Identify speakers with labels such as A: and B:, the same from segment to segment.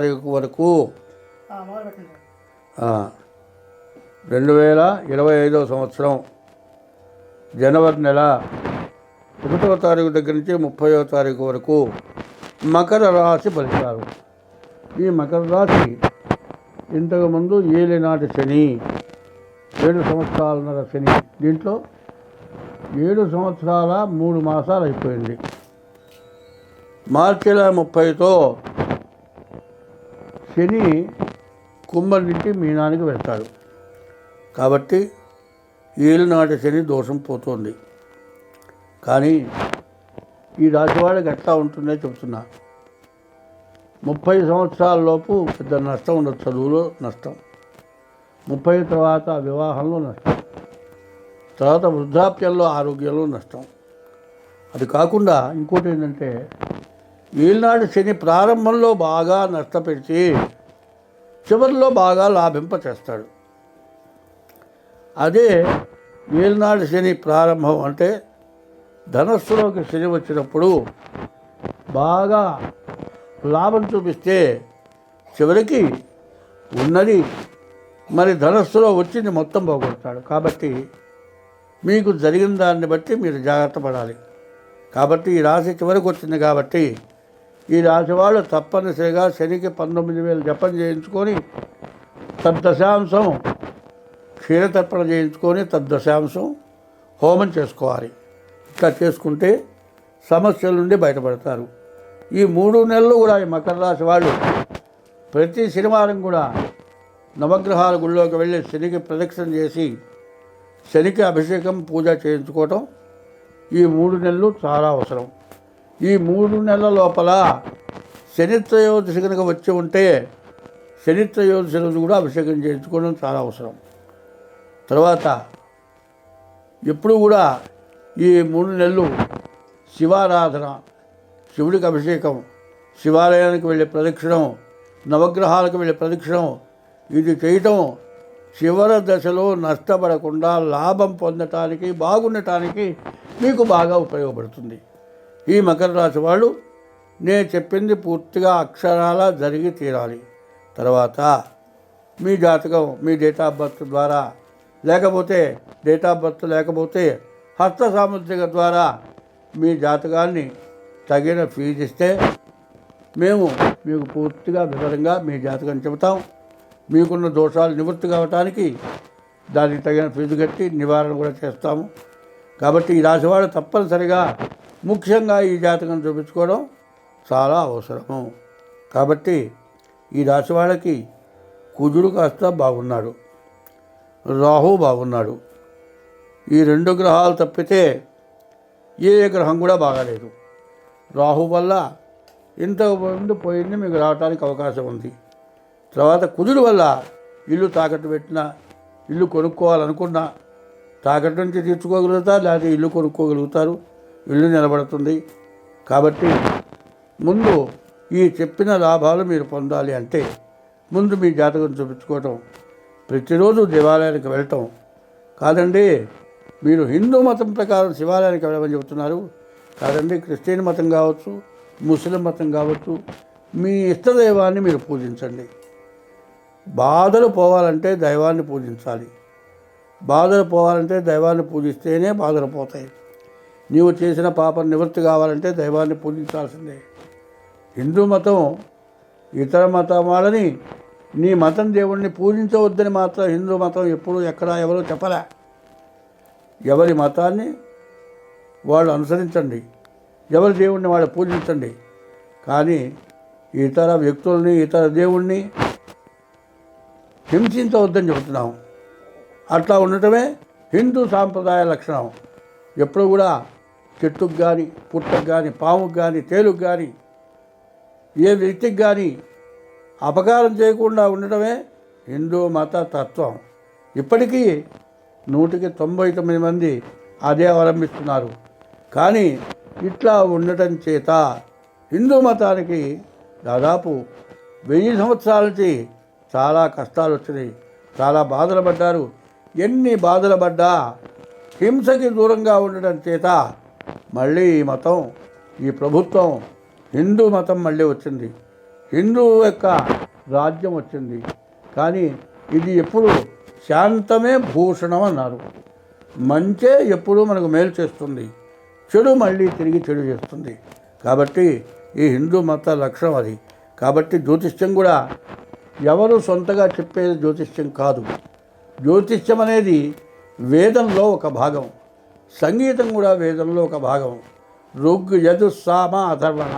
A: తారీఖు వరకు 2025 సంవత్సరం జనవరి నెల 1వ తారీఖు దగ్గర నుంచి 30వ తారీఖు వరకు మకర రాశి ఫలితాలు. ఈ మకర రాశి ఇంతకుముందు ఏలినాటి శని 7 సంవత్సరాలన్నర శని, దీంట్లో 7 సంవత్సరాల 3 మాసాలు అయిపోయింది. మార్చి 30తో శని కుంభం నుంచి మీనానికి వెళ్తాడు. కాబట్టి ఏలినాటి శని దోషం పోతుంది. కానీ ఈ రాశివాడికి ఎట్లా ఉంటుందో చెప్తున్నా. 30 సంవత్సరాల లోపు పెద్ద నష్టం ఉండదు, చదువులో నష్టం, 30 తర్వాత వివాహంలో నష్టం, తర్వాత వృద్ధాప్యంలో ఆరోగ్యంలో నష్టం. అది కాకుండా ఇంకోటి ఏంటంటే ఏలినాటి శని ప్రారంభంలో బాగా నష్టపెట్టి చివరిలో బాగా లాభింప చేస్తాడు. అదే ఏలినాటి శని ప్రారంభం అంటే ధనస్సులోకి శని వచ్చినప్పుడు బాగా లాభం చూపిస్తే చివరికి ఉన్నది మరి ధనస్సులో వచ్చింది మొత్తం పోగొడతాడు. కాబట్టి మీకు జరిగిన దాన్ని బట్టి మీరు జాగ్రత్త పడాలి. కాబట్టి ఈ రాశి చివరికి వచ్చింది కాబట్టి ఈ రాశి వాళ్ళు తప్పనిసరిగా శనికి 19,000 జపం చేయించుకొని తద్దశాంశం క్షీరతర్పణ చేయించుకొని తద్దశాంశం హోమం చేసుకోవాలి. ఇట్లా చేసుకుంటే సమస్యల నుండి బయటపడతారు. ఈ 3 నెలలు కూడా ఈ మకర రాశి వాళ్ళు ప్రతి శనివారం కూడా నవగ్రహాల గుళ్ళోకి వెళ్ళి శనికి ప్రదక్షిణ చేసి శనికి అభిషేకం పూజ చేయించుకోవటం ఈ 3 నెలలు చాలా అవసరం. ఈ 3 నెలల లోపల శని త్రయోదశి కనుక వచ్చి ఉంటే శని త్రయోదశి రోజు కూడా అభిషేకం చేయించుకోవడం చాలా అవసరం. తర్వాత ఎప్పుడు కూడా ఈ 3 నెలలు శివారాధన, శివుడికి అభిషేకం, శివాలయానికి వెళ్ళే ప్రదక్షిణం, నవగ్రహాలకు వెళ్ళే ప్రదక్షిణం ఇది చేయటం చివరి దశలో నష్టపడకుండా లాభం పొందటానికి బాగుండటానికి మీకు బాగా ఉపయోగపడుతుంది. ఈ మకర రాశి వాళ్ళు నేను చెప్పింది పూర్తిగా అక్షరాల జరిగి తీరాలి. తర్వాత మీ జాతకం మీ డేట్ ఆఫ్ బర్త్ ద్వారా లేకపోతే డేట్ ఆఫ్ బర్త్ లేకపోతే హస్త సాముద్రిక ద్వారా మీ జాతకాన్ని తగిన ఫీజు ఇస్తే మేము మీకు పూర్తిగా వివరంగా మీ జాతకం చెబుతాం. మీకున్న దోషాలు నివృత్తి కావటానికి దానికి తగిన ఫీజు కట్టి నివారణ కూడా చేస్తాము. కాబట్టి ఈ రాశివాడు తప్పనిసరిగా ముఖ్యంగా ఈ జాతకం చూపించుకోవడం చాలా అవసరము. కాబట్టి ఈ రాశి వాళ్ళకి కుజుడు కాస్త బాగున్నాడు, రాహు బాగున్నాడు. ఈ 2 గ్రహాలు తప్పితే ఏ గ్రహం కూడా బాగాలేదు. రాహు వల్ల ఇంతకుముందు పోయింది మీకు రావడానికి అవకాశం ఉంది. తర్వాత కుజుడు వల్ల ఇల్లు తాకట్టు పెట్టినా, ఇల్లు కొనుక్కోవాలనుకున్నా తాకట్టు నుంచి తీర్చుకోగలుగుతారు, లేకపోతే ఇల్లు కొనుక్కోగలుగుతారు, ఇల్లు నిలబడుతుంది. కాబట్టి ముందు ఈ చెప్పిన లాభాలు మీరు పొందాలి అంటే ముందు మీ జాతకం చూపించుకోవటం, ప్రతిరోజు దేవాలయానికి వెళ్ళటం కాదండి. మీరు హిందూ మతం ప్రకారం శివాలయానికి వెళ్ళమని చెబుతున్నారు కాదండి, క్రిస్టియన్ మతం కావచ్చు, ముస్లిం మతం కావచ్చు, మీ ఇష్టదైవాన్ని మీరు పూజించండి. బాధలు పోవాలంటే దైవాన్ని పూజించాలి. బాధలు పోవాలంటే దైవాన్ని పూజిస్తేనే బాధలు పోతాయి. నీవు చేసిన పాపం నివృత్తి కావాలంటే దైవాన్ని పూజించాల్సిందే. హిందూ మతం ఇతర మతం వాళ్ళని నీ మతం దేవుణ్ణి పూజించవద్దని మాత్రం హిందూ మతం ఎప్పుడు ఎక్కడా ఎవరో చెప్పలే. ఎవరి మతాన్ని వాళ్ళు అనుసరించండి, ఎవరి దేవుణ్ణి వాళ్ళు పూజించండి. కానీ ఇతర వ్యక్తుల్ని ఇతర దేవుణ్ణి హింసించవద్దని చెబుతున్నాము. అట్లా ఉండటమే హిందూ సాంప్రదాయ లక్షణం. ఎప్పుడు కూడా చెట్టుకు కానీ పుట్టకు కానీ పాముకు కానీ తేలుకు కానీ ఏ వ్యక్తికి కానీ అపకారం చేయకుండా ఉండటమే హిందూ మత తత్వం. ఇప్పటికీ 199 మంది అదే అవలంబిస్తున్నారు. కానీ ఇట్లా ఉండటం చేత హిందూ మతానికి దాదాపు 1000 సంవత్సరాల నుంచి చాలా కష్టాలు వచ్చినాయి, చాలా బాధలు పడ్డారు. ఎన్ని బాధలు పడ్డా హింసకి దూరంగా ఉండడం చేత మళ్ళీ ఈ మతం, ఈ ప్రభుత్వం హిందూ మతం మళ్ళీ వచ్చింది. హిందువు యొక్క రాజ్యం వచ్చింది. కానీ ఇది ఎప్పుడు శాంతమే భూషణం అన్నారు. మంచే ఎప్పుడూ మనకు మేలు చేస్తుంది, చెడు మళ్ళీ తిరిగి చెడు చేస్తుంది. కాబట్టి ఈ హిందూ మత లక్షణం అది. కాబట్టి జ్యోతిష్యం కూడా ఎవరు సొంతగా చెప్పేది జ్యోతిష్యం కాదు. జ్యోతిష్యం అనేది వేదంలో ఒక భాగం, సంగీతం కూడా వేదంలో ఒక భాగం. ఋగ్, యజు, సామ, అథర్వణ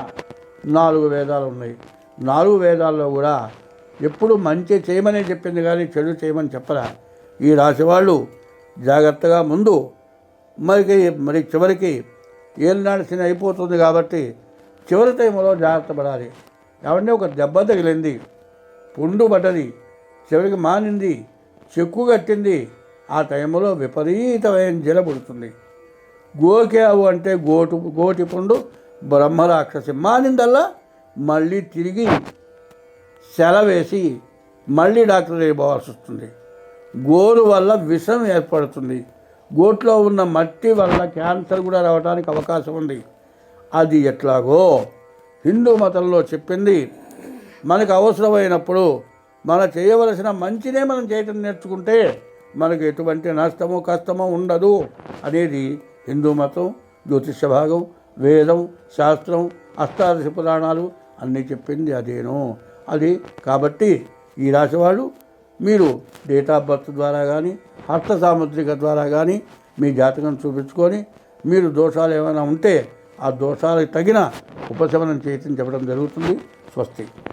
A: 4 వేదాలు ఉన్నాయి. 4 వేదాల్లో కూడా ఎప్పుడు మంచి చేయమని చెప్పింది కానీ చెడు చేయమని చెప్పరా. ఈ రాశి వాళ్ళు జాగ్రత్తగా ముందు మరి చివరికి ఏలినాడు శని అయిపోతుంది కాబట్టి చివరి టైంలో జాగ్రత్త పడాలి. ఏమంటే ఒక దెబ్బ తగిలింది, పుండు పడ్డది, చివరికి మానింది, చెక్కు కట్టింది, ఆ టైంలో విపరీతమైన జల పుడుతుంది. గోకావు అంటే గోటి పుండు బ్రహ్మరాక్షసి, మానిందల్లా మళ్ళీ తిరిగి సెలవేసి మళ్ళీ డాక్టర్ అయిపోవాల్సి వస్తుంది. గోరు వల్ల విషం ఏర్పడుతుంది. గోట్లో ఉన్న మట్టి వల్ల క్యాన్సర్ కూడా రావడానికి అవకాశం ఉంది. అది ఎట్లాగో హిందూ మతంలో చెప్పింది. మనకు అవసరమైనప్పుడు మనం చేయవలసిన మంచినే మనం చేయటం నేర్చుకుంటే మనకు ఎటువంటి నష్టమో కష్టమో ఉండదు అనేది హిందూ మతం, జ్యోతిష భాగం, వేదం, శాస్త్రం, అష్టాదశ పురాణాలు అన్నీ చెప్పింది అదేను. అది కాబట్టి ఈ రాశివాళ్ళు మీరు డేట్ ఆఫ్ బర్త్ ద్వారా కానీ హస్త సాముద్రిక ద్వారా కానీ మీ జాతకం చూపించుకొని మీరు దోషాలు ఏమైనా ఉంటే ఆ దోషాలకు తగిన ఉపశమనం చేయటం చెప్పడం జరుగుతుంది. స్వస్తి.